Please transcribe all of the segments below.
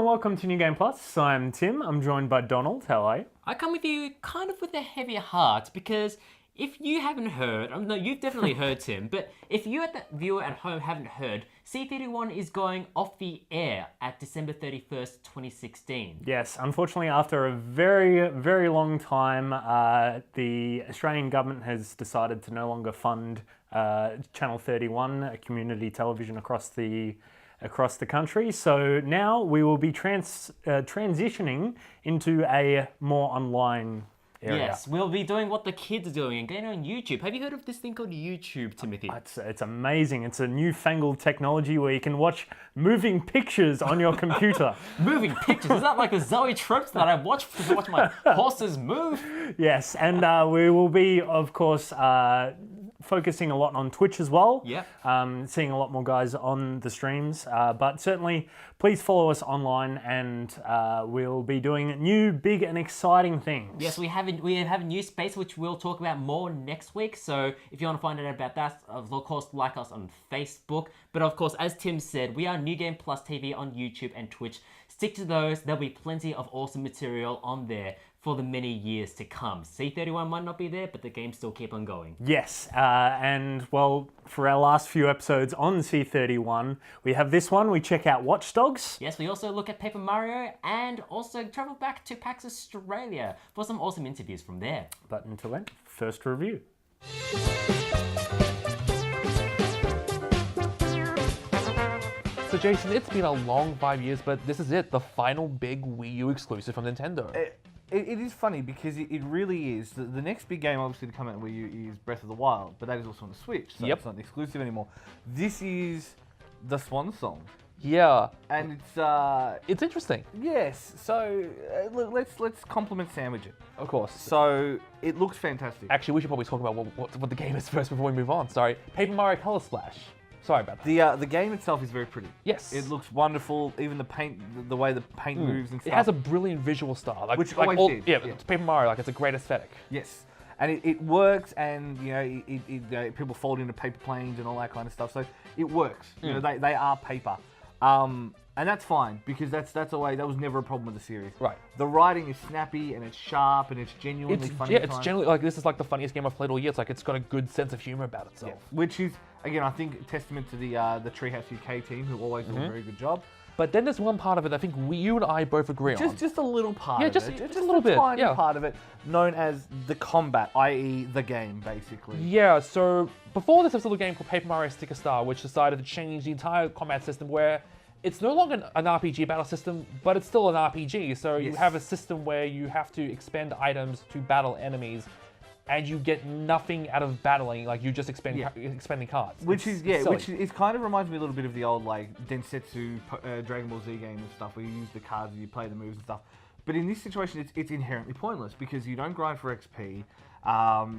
and welcome to New Game Plus. I'm Tim. I'm joined by Donald. How are you? I come with you kind of with a heavier heart because if you haven't heard, no, you've definitely heard, Tim, but if you, the viewer at home, haven't heard, C31 is going off the air at December 31st, 2016. Yes, unfortunately, after a very, very long time, the Australian government has decided to no longer fund Channel 31, a community television across the country. So now we will be transitioning into a more online area. Yes, we'll be doing what the kids are doing and getting on YouTube. Have you heard of this thing called YouTube, Timothy? It's amazing. It's a newfangled technology where you can watch moving pictures on your computer. Moving pictures? Is that like the Zoe tropes that I watch to watch my horses move? Yes, and we will be, of course, focusing a lot on Twitch as well. Yeah. Seeing a lot more guys on the streams. But certainly, please follow us online and we'll be doing new, big and exciting things. Yes, we have a new space which we'll talk about more next week. So if you want to find out about that, of course, like us on Facebook. But of course, as Tim said, we are New Game Plus TV on YouTube and Twitch. Stick to those. There'll be plenty of awesome material on there for the many years to come. C31 might not be there, but the games still keep on going. Yes, and well, for our last few episodes on C31, we have this one. We check out Watch Dogs. Yes, we also look at Paper Mario and also travel back to PAX Australia for some awesome interviews from there. But until then, first review. So Jason, it's been a long 5 years, but this is it, the final big Wii U exclusive from Nintendo. It is funny because it really is. The next big game, obviously, to come out on Wii U is Breath of the Wild, but that is also on the Switch, so Yep. it's not exclusive anymore. This is the Swan Song, Yeah, and it's interesting. yes. So let's compliment sandwich it. Of course. So it looks fantastic. Actually, we should probably talk about what the game is first before we move on. Sorry, Paper Mario Color Splash. Sorry about that. The game itself is very pretty. Yes. It looks wonderful. Even the paint, the way the paint moves and stuff. It has a brilliant visual style, Which always did, Yeah, yeah. it's Paper Mario. Like it's a great aesthetic. Yes, and it works, and you know, people fold into paper planes and all that kind of stuff. So it works. You know, they are paper, and that's fine because that's a way. That was never a problem with the series. Right. The writing is snappy and it's sharp and it's genuinely funny. It's generally like this is like the funniest game I've played all year. It's like it's got a good sense of humor about itself. Which is again, I think, a testament to the Treehouse UK team who always do a very good job. But then there's one part of it I think you and I both agree on. Just a little part Yeah, of just- it. just a little bit, tiny yeah. part of it, known as the combat, i.e. the game, basically. Yeah, so before this, there was a little game called Paper Mario Sticker Star, which decided to change the entire combat system where it's no longer an RPG battle system, but it's still an RPG. So you Yes. have a system where you have to expend items to battle enemies, and you get nothing out of battling, like you just expending cards. Which It's is silly. it kind of reminds me a little bit of the old like Densetsu Dragon Ball Z game and stuff, where you use the cards and you play the moves and stuff. But in this situation, it's inherently pointless because you don't grind for XP.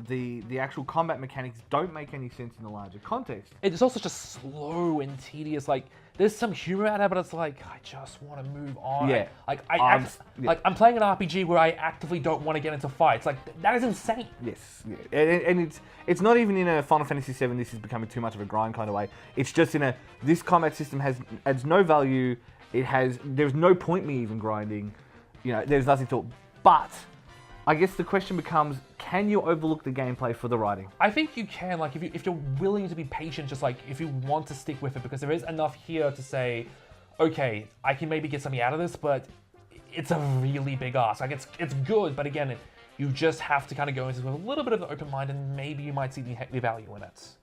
The actual combat mechanics don't make any sense in the larger context. It's also just slow and tedious. Like there's some humor out of it, but it's like I just want to move on. Yeah. Like I'm playing an RPG where I actively don't want to get into fights. Like that is insane. Yes, yeah. And it's not even in a Final Fantasy VII. This is becoming too much of a grind kind of way. It's just in this combat system adds no value. There's no point me even grinding. You know, there's nothing to it. But I guess the question becomes, can you overlook the gameplay for the writing? I think you can, like, if you're willing to be patient, just like, if you want to stick with it, because there is enough here to say, okay, I can maybe get something out of this, but it's a really big ask. Like, it's good, but again, you just have to kind of go into this with a little bit of an open mind, and maybe you might see the value in it.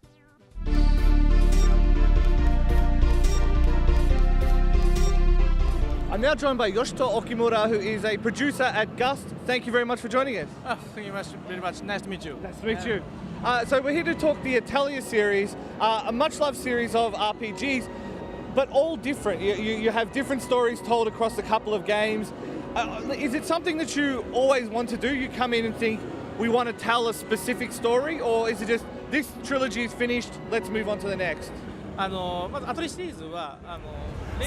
I'm now joined by Yoshito Okimura, who is a producer at Gust. Thank you very much for joining us. Thank you very much. Nice to meet you. Nice to meet you. So we're here to talk the Italia series, a much-loved series of RPGs, but all different. You have different stories told across a couple of games. Is it something that you always want to do? You come in and think, we want to tell a specific story, or is it just, this trilogy is finished, let's move on to the next? まずアトリシリーズは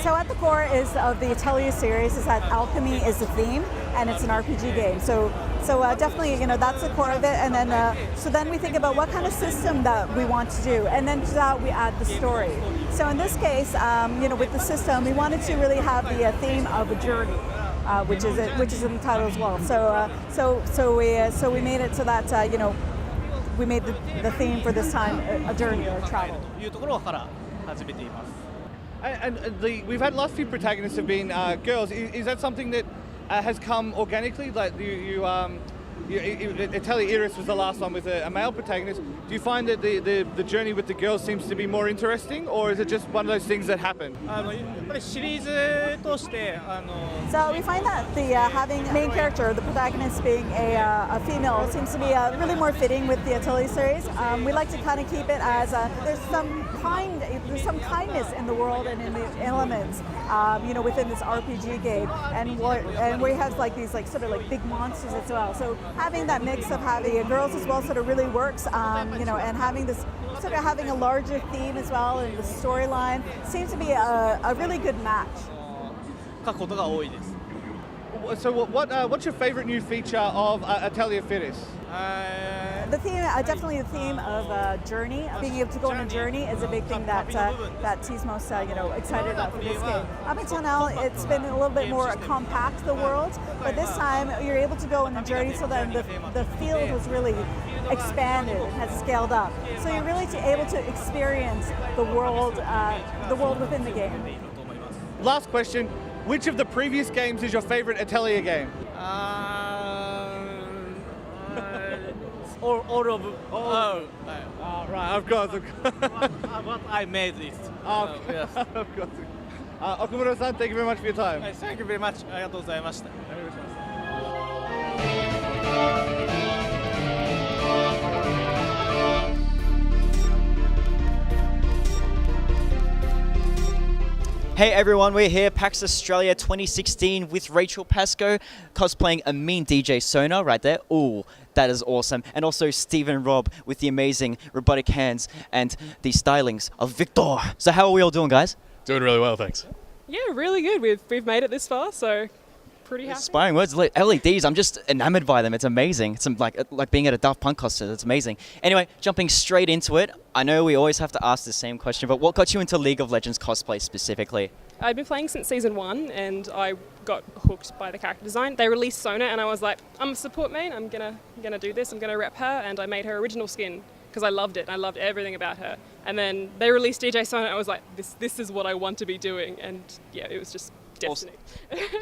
So at the core of the Atelier series is that alchemy is the theme, and it's an RPG game. So definitely, that's the core of it. And then so then we think about what kind of system that we want to do, and then to that we add the story. So in this case, with the system, we wanted to really have the theme of a journey, which is in the title as well. So we made it so that we made the theme for this time a journey or travel. というところから始めています。 And we've had last few protagonists have been girls. Is that something that has come organically? Like Atelier Iris was the last one with a male protagonist. Do you find that the journey with the girls seems to be more interesting, or is it just one of those things that happen? やっぱりシリーズとして So we find that the having main character, the protagonist being a female, seems to be really more fitting with the Atelier series. We like to kind of keep it as there's some kindness in the world and in the elements, within this RPG game, and we have like these sort of big monsters as well. So having that mix of having girls as well sort of really works, and having this sort of having a larger theme as well and the storyline seems to be a really good match. 書くことが多いです。 So what's your favorite new feature of Atelier Iris? The theme, definitely the theme of journey. Being able to go on a journey is a big thing that he's most excited about for this game. Up until now, it's been a little bit more compact, the world, but this time you're able to go on a journey, so that the field was really expanded and has scaled up. So you're really able to experience the world within the game. Last question. Which of the previous games is your favorite Atelier game? All of Right, of course. what I made this. Yes. Of course. Okumura-san, thank you very much for your time. Thank you very much. ありがとうございました。 Hey everyone, we're here, PAX Australia 2016 with Rachel Pascoe cosplaying a mean DJ Sona right there. Ooh, that is awesome. And also Stephen Robb with the amazing robotic hands and the stylings of Victor. So how are we all doing, guys? Doing really well, thanks. Yeah, really good. We've made it this far, so pretty happy. Inspiring words. LEDs, I'm just enamored by them. It's amazing. It's like being at a Daft Punk concert. It's amazing. Anyway, jumping straight into it. I know we always have to ask the same question, but what got you into League of Legends cosplay specifically? I've been playing since season 1, and I got hooked by the character design. They released Sona, and I was like, I'm a support main. I'm gonna do this. I'm gonna rep her, and I made her original skin because I loved it. I loved everything about her. And then they released DJ Sona, and I was like, this is what I want to be doing. And yeah, it was just destiny.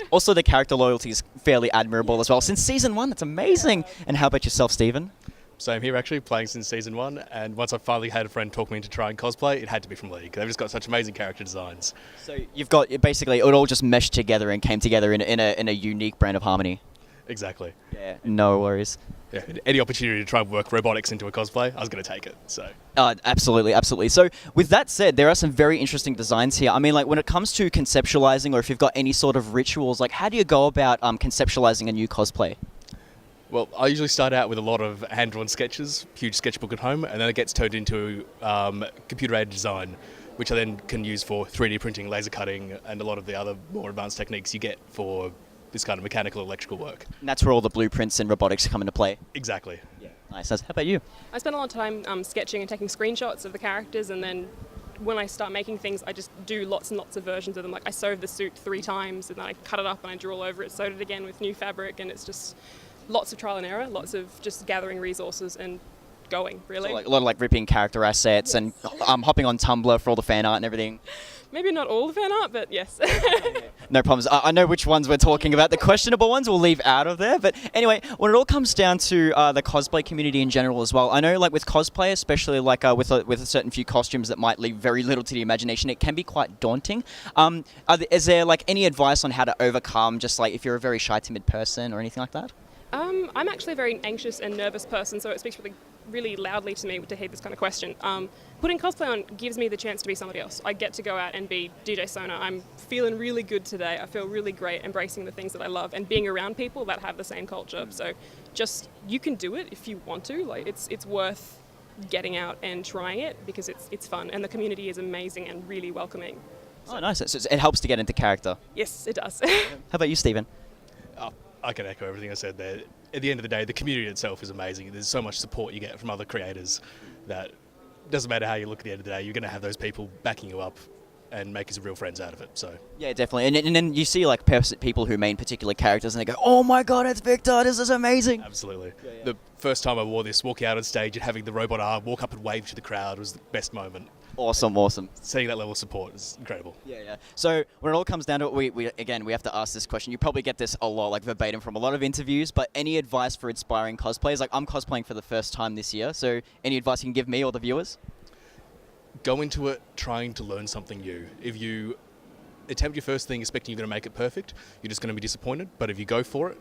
Also, the character loyalty is fairly admirable as well. Since season 1, that's amazing. And how about yourself, Stephen? Same here, actually, playing since season 1, and once I finally had a friend talk me into trying cosplay, it had to be from League. They've just got such amazing character designs. So you've got, basically, it all just meshed together and came together in a unique brand of harmony. Exactly. Yeah, no worries. Yeah, any opportunity to try and work robotics into a cosplay, I was going to take it, so... Absolutely, absolutely. So with that said, there are some very interesting designs here. I mean, like when it comes to conceptualizing, or if you've got any sort of rituals, like how do you go about conceptualizing a new cosplay? Well, I usually start out with a lot of hand-drawn sketches, huge sketchbook at home, and then it gets turned into computer-aided design, which I then can use for 3D printing, laser cutting, and a lot of the other more advanced techniques you get for this kind of mechanical electrical work. And that's where all the blueprints and robotics come into play. Exactly. Yeah. Nice. How about you? I spend a lot of time sketching and taking screenshots of the characters, and then when I start making things, I just do lots and lots of versions of them. Like I sewed the suit 3 times, and then I cut it up and I drew all over it, sewed it again with new fabric, and it's just lots of trial and error, lots of just gathering resources and going, really. So like, a lot of like ripping character assets, yes. And hopping on Tumblr for all the fan art and everything. Maybe not all the fan art, but yes. No problems. I know which ones we're talking about. The questionable ones we'll leave out of there. But anyway, when it all comes down to the cosplay community in general as well, I know like with cosplay, especially like with a certain few costumes that might leave very little to the imagination, it can be quite daunting. Is there like any advice on how to overcome just like if you're a very shy, timid person or anything like that? I'm actually a very anxious and nervous person, so it speaks really loudly to me to hear this kind of question. Putting cosplay on gives me the chance to be somebody else. I get to go out and be DJ Sona. I'm feeling really good today. I feel really great embracing the things that I love and being around people that have the same culture. So just, you can do it if you want to. Like it's worth getting out and trying it because it's fun and the community is amazing and really welcoming. So. Oh, nice. So it helps to get into character. Yes, it does. How about you, Stephen? I can echo everything I said there. At the end of the day, the community itself is amazing. There's so much support you get from other creators that doesn't matter how you look at the end of the day, you're going to have those people backing you up and making some real friends out of it. So Yeah, definitely. And then you see like people who main particular characters and they go, oh my god, it's Victor, this is amazing. absolutely. The first time I wore this, walking out on stage and having the robot arm walk up and wave to the crowd was the best moment. Awesome. Seeing that level of support is incredible. Yeah. So when it all comes down to it, we have to ask this question. You probably get this a lot, like verbatim from a lot of interviews, but any advice for inspiring cosplayers? Like, I'm cosplaying for the first time this year, so any advice you can give me or the viewers? Go into it trying to learn something new. If you attempt your first thing expecting you're going to make it perfect, you're just going to be disappointed. But if you go for it,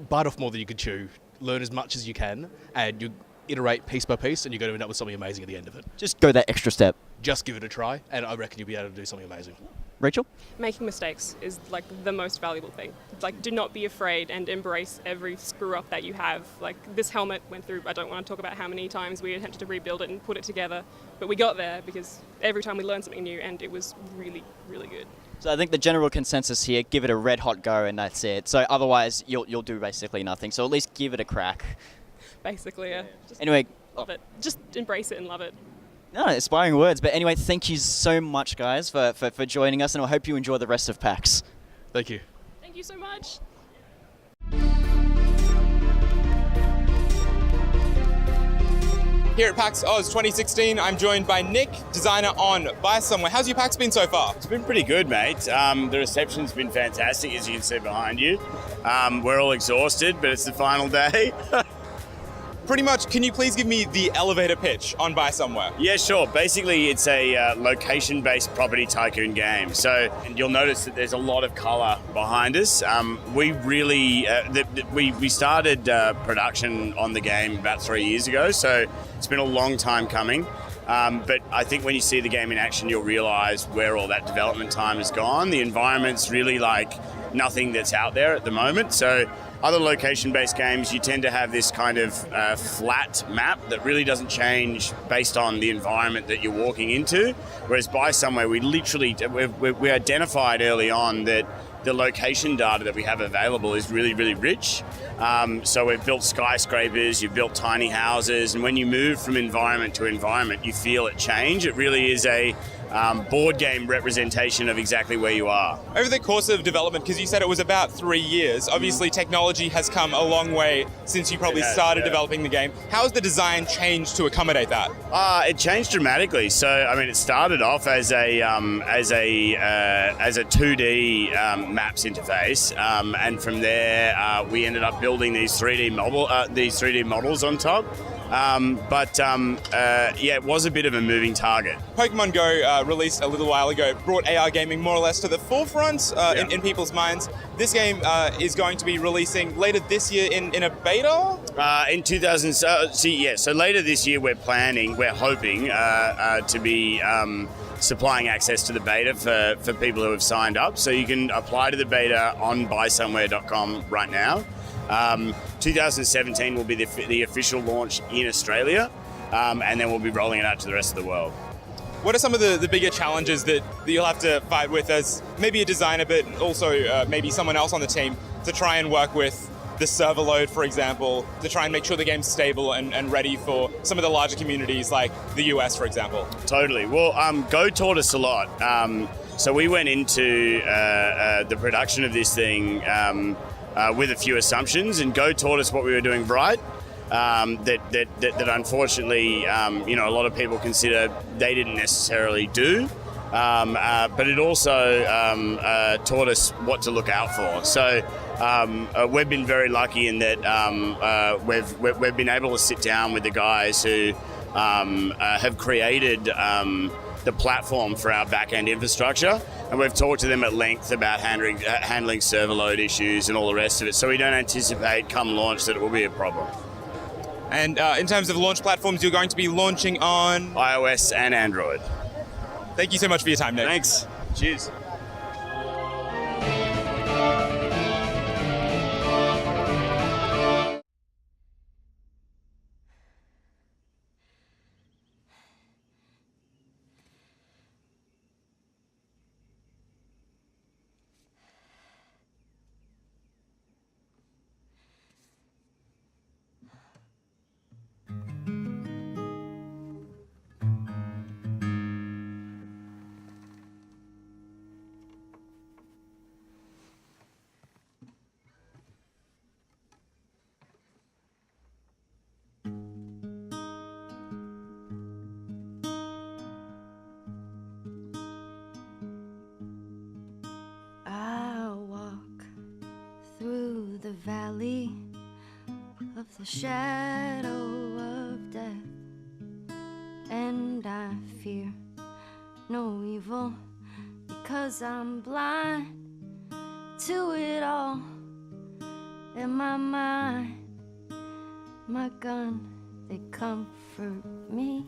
bite off more than you can chew, learn as much as you can, and you iterate piece by piece, and you're going to end up with something amazing at the end of it. Just go that extra step. Just give it a try, and I reckon you'll be able to do something amazing. Rachel? Making mistakes is like the most valuable thing. Like, do not be afraid and embrace every screw up that you have. Like, this helmet went through, I don't want to talk about how many times we attempted to rebuild it and put it together, but we got there because every time we learned something new, and it was really, really good. So I think the general consensus here, give it a red hot go and that's it. So otherwise you'll do basically nothing. So at least give it a crack. Basically, yeah. Just Anyway, love it. Just embrace it and love it. no, inspiring words. But anyway, thank you so much, guys, for joining us, and I hope you enjoy the rest of PAX. Thank you. Thank you so much. Here at PAX Oz 2016, I'm joined by Nick, designer on Buy Somewhere. How's your PAX been so far? It's been pretty good, mate. The reception's been fantastic, as you can see behind you. We're all exhausted, but it's the final day. Pretty much, can you please give me the elevator pitch on Buy Somewhere? Yeah, sure. Basically, it's a location-based property tycoon game. So you'll notice that there's a lot of colour behind us. We really we started production on the game about 3 years ago, so it's been a long time coming. But I think when you see the game in action, you'll realise where all that development time has gone. The environment's really like nothing that's out there at the moment. So other location-based games, you tend to have this kind of flat map that really doesn't change based on the environment that you're walking into. Whereas Buy Somewhere, we identified early on that the location data that we have available is really, really rich. So we've built skyscrapers, you've built tiny houses, and when you move from environment to environment, you feel it change. It really is a board game representation of exactly where you are. Over the course of development, because you said it was about 3 years, obviously technology has come a long way since you probably started developing the game. How has the design changed to accommodate that? It changed dramatically. So, I mean, it started off as a 2D maps interface, and from there we ended up building these 3D models on top. It was a bit of a moving target. Pokemon Go, released a little while ago, brought AR gaming more or less to the forefront in people's minds. This game is going to be releasing later this year in a beta? In 2000, so later this year we're hoping to be supplying access to the beta for people who have signed up. So you can apply to the beta on buysomewhere.com right now. 2017 will be the official launch in Australia, and then we'll be rolling it out to the rest of the world. What are some of the bigger challenges that you'll have to fight with as maybe a designer, but also maybe someone else on the team to try and work with the server load, for example, to try and make sure the game's stable and ready for some of the larger communities like the US, for example? Totally. Well, Go taught us a lot. So we went into the production of this thing with a few assumptions, and Go taught us what we were doing right. That unfortunately, a lot of people consider they didn't necessarily do. But it also taught us what to look out for. So we've been very lucky in that we've been able to sit down with the guys who have created the platform for our back-end infrastructure, and we've talked to them at length about handling server load issues and all the rest of it, so we don't anticipate come launch that it will be a problem. And in terms of launch platforms, you're going to be launching on iOS and Android. Thank you so much for your time, Nick. Thanks. Cheers. the valley of the shadow of death, and I fear no evil because I'm blind to it all. In my mind, my gun, they comfort me,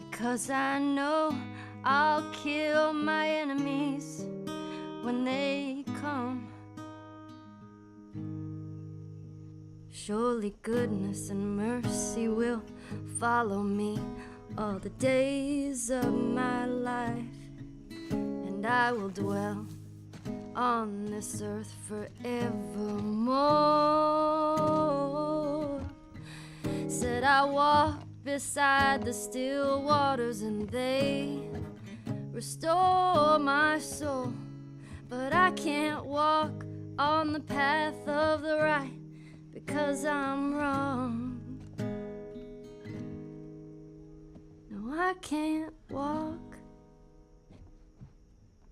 because I know I'll kill my enemies when they come. Surely goodness and mercy will follow me all the days of my life, and I will dwell on this earth forevermore. Said I walk beside the still waters and they restore my soul, but I can't walk on the path of the right because I'm wrong. No, I can't walk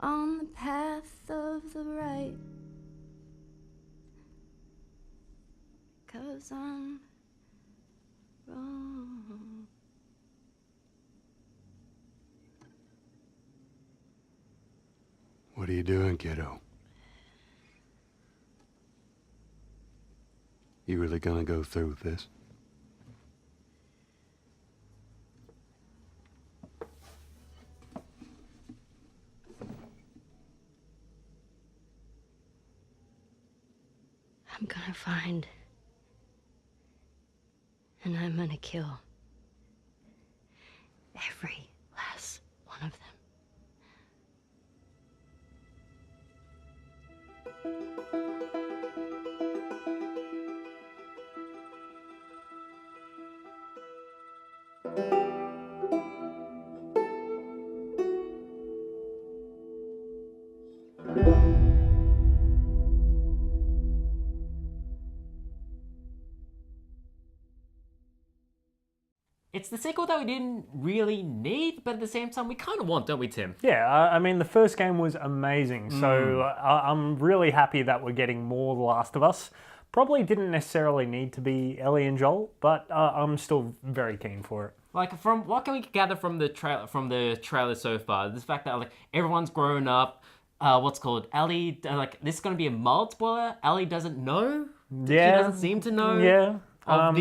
on the path of the right, 'cause I'm wrong. What are you doing, kiddo? You really gonna go through with this? I'm gonna find, and I'm gonna kill every last one of them. It's the sequel that we didn't really need, but at the same time, we kind of want, don't we, Tim? Yeah, I mean, the first game was amazing, so I'm really happy that we're getting more The Last of Us. Probably didn't necessarily need to be Ellie and Joel, but I'm still very keen for it. Like, from what can we gather from the trailer so far? The fact that like everyone's grown up. Ellie, like this is gonna be a mild spoiler. Ellie doesn't know. Yeah, she doesn't seem to know. Yeah. Of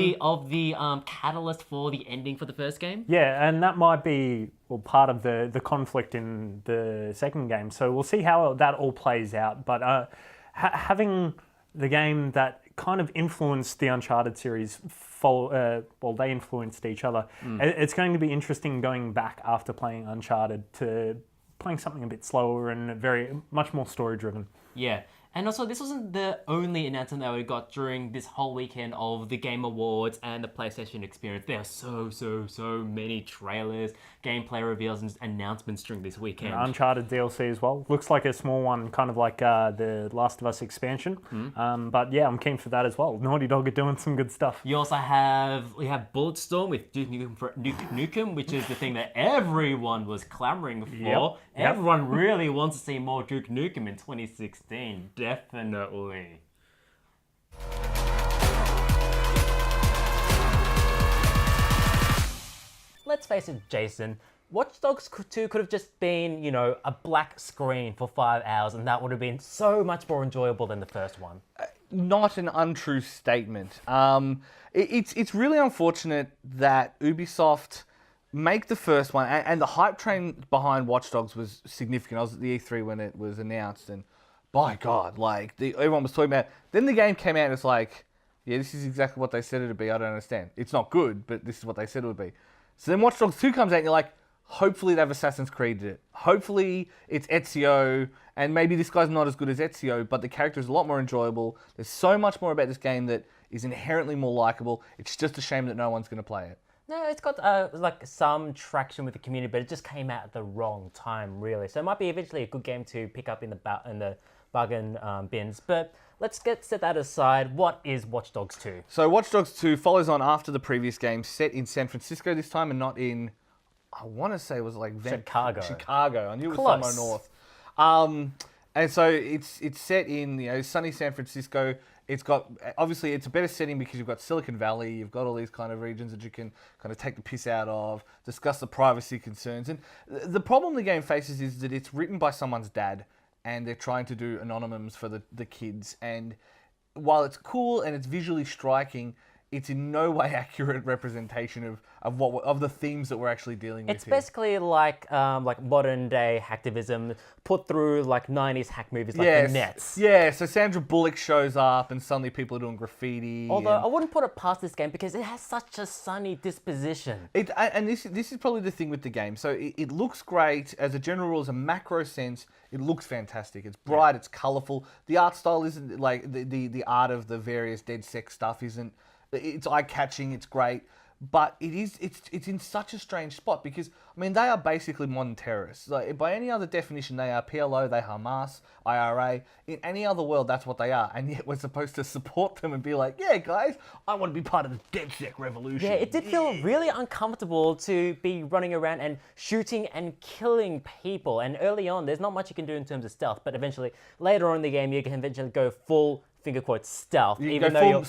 the catalyst for the ending for the first game. Yeah, and that might be part of the conflict in the second game. So we'll see how that all plays out. But having the game that kind of influenced the Uncharted series, they influenced each other. It's going to be interesting going back after playing Uncharted to playing something a bit slower and much more story driven. Yeah. And also, this wasn't the only announcement that we got during this whole weekend of the Game Awards and the PlayStation Experience. There are so many trailers, gameplay reveals, and announcements during this weekend. Uncharted DLC as well. Looks like a small one, kind of like the Last of Us expansion. But yeah, I'm keen for that as well. Naughty Dog are doing some good stuff. You also have Bulletstorm with Duke Nukem, which is the thing that everyone was clamoring for. Yep. Everyone really wants to see more Duke Nukem in 2016. Definitely. Let's face it, Jason. Watch Dogs 2 could have just been, a black screen for 5 hours, and that would have been so much more enjoyable than the first one. Not an untrue statement. It's really unfortunate that Ubisoft make the first one, and the hype train behind Watch Dogs was significant. I was at the E3 when it was announced, and by God, everyone was talking about it. Then the game came out and it's like, yeah, this is exactly what they said it would be. I don't understand. It's not good, but this is what they said it would be. So then Watch Dogs 2 comes out and you're like, hopefully they've Assassin's Creeded it. Hopefully it's Ezio, and maybe this guy's not as good as Ezio, but the character is a lot more enjoyable. There's so much more about this game that is inherently more likable. It's just a shame that no one's going to play it. No, it's got some traction with the community, but it just came out at the wrong time, really. So it might be eventually a good game to pick up in the bargain bins. But let's set that aside. What is Watch Dogs 2? So Watch Dogs 2 follows on after the previous game, set in San Francisco this time and not in, I want to say it was like Chicago. Chicago. I knew it was Close. somewhere north. And so it's set in sunny San Francisco. It's got obviously it's a better setting because you've got Silicon Valley. You've got all these kind of regions that you can kind of take the piss out of, discuss the privacy concerns. And the problem the game faces is that it's written by someone's dad, and they're trying to do anonymous for the kids. And while it's cool and it's visually striking, it's in no way accurate representation of the themes that we're actually dealing with. It's basically like modern day hacktivism put through like 90s hack movies like The Nets. Yeah, so Sandra Bullock shows up and suddenly people are doing graffiti. Although I wouldn't put it past this game because it has such a sunny disposition. And this is probably the thing with the game. So it looks great as a general rule, as a macro sense. It looks fantastic. It's bright. It's colourful. The art style isn't like the art of the various Dead Sex stuff isn't. It's eye-catching, it's great, but it's in such a strange spot because, I mean, they are basically modern terrorists. Like, by any other definition, they are PLO, they Hamas, IRA. In any other world, that's what they are, and yet we're supposed to support them and be like, yeah, guys, I want to be part of the DedSec revolution. Yeah, it did feel really uncomfortable to be running around and shooting and killing people, and early on, there's not much you can do in terms of stealth, but eventually, later on in the game, you can eventually go full finger quotes stealth, even though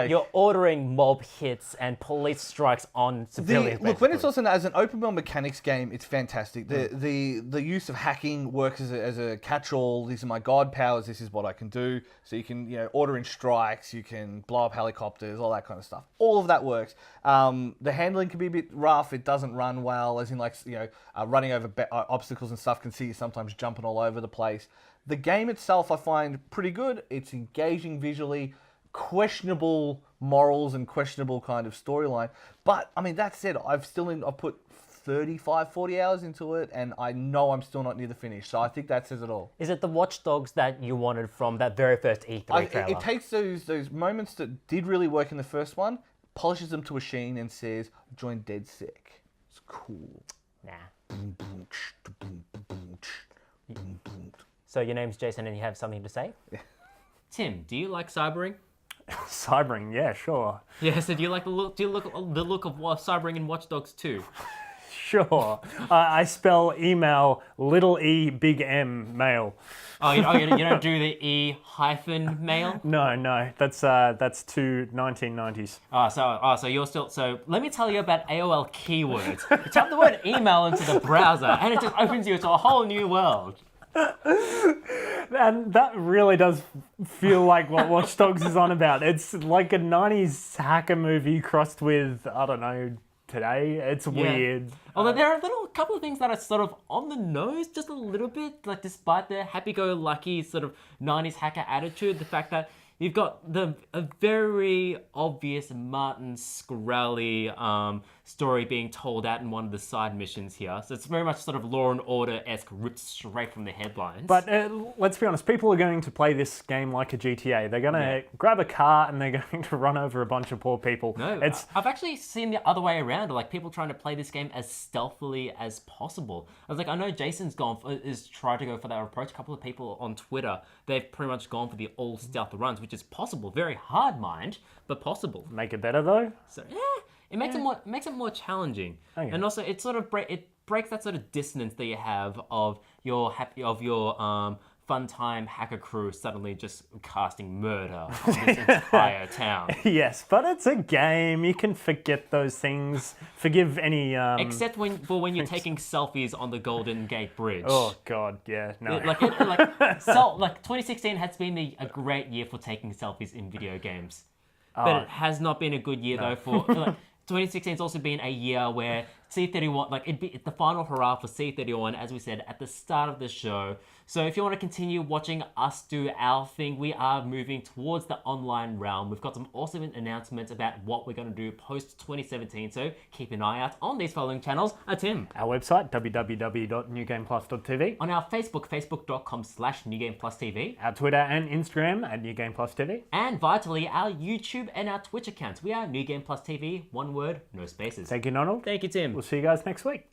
you're ordering mob hits and police strikes on civilians. Look, when it's also as an open world mechanics game, it's fantastic. The use of hacking works as a catch-all. These are my god powers. This is what I can do. So you can order in strikes. You can blow up helicopters, all that kind of stuff. All of that works. The handling can be a bit rough. It doesn't run well, as in running over obstacles and stuff. Can see you sometimes jumping all over the place. The game itself I find pretty good. It's engaging visually, questionable morals and questionable kind of storyline. But, I mean, that said, I've put 35, 40 hours into it, and I know I'm still not near the finish. So I think that says it all. Is it the Watch Dogs that you wanted from that very first E3 trailer? It takes those moments that did really work in the first one, polishes them to a sheen and says, join DedSec. It's cool. Nah. So your name's Jason and you have something to say? Yeah. Tim, do you like cybering? Cybering, yeah, sure. Yeah, so do you like the look of cybering in Watch Dogs 2? Sure. I spell email little e big M mail. Oh, you don't do the E hyphen mail? No, that's too 1990s. So you're still. So let me tell you about AOL keywords. You type the word email into the browser, and it just opens you to a whole new world. And that really does feel like what Watch Dogs is on about. It's like a 90s hacker movie crossed with, I don't know, today. It's weird. Although there are a couple of things that are sort of on the nose just a little bit, like despite the happy-go-lucky sort of 90s hacker attitude, the fact that you've got a very obvious Martin Shkreli story being told out in one of the side missions here. So it's very much sort of Law and Order-esque, ripped straight from the headlines. But let's be honest, people are going to play this game like a GTA. They're going to grab a car and they're going to run over a bunch of poor people. No, I've actually seen the other way around, like people trying to play this game as stealthily as possible. I know Jason's tried to go for that approach. A couple of people on Twitter, they've pretty much gone for the all stealth runs, which is possible. Very hard, mind, but possible. Make it better though. So it makes it more challenging, and also it sort of breaks that sort of dissonance that you have of your fun time hacker crew suddenly just casting murder on this entire town. Yes, but it's a game. You can forget those things. Forgive any. Except when you're taking selfies on the Golden Gate Bridge. Oh God, yeah, no. Like 2016 has been a great year for taking selfies in video games, but it has not been a good year though for. 2016 has also been a year where C31, the final hurrah for C31, as we said at the start of the show. So if you want to continue watching us do our thing, we are moving towards the online realm. We've got some awesome announcements about what we're going to do post 2017. So keep an eye out on these following channels. Tim. Our website, www.newgameplus.tv. On our Facebook, facebook.com/newgameplusTV. Our Twitter and Instagram at newgameplusTV. And vitally, our YouTube and our Twitch accounts. We are New Game Plus TV, one word, no spaces. Thank you, Donald. Thank you, Tim. We'll see you guys next week.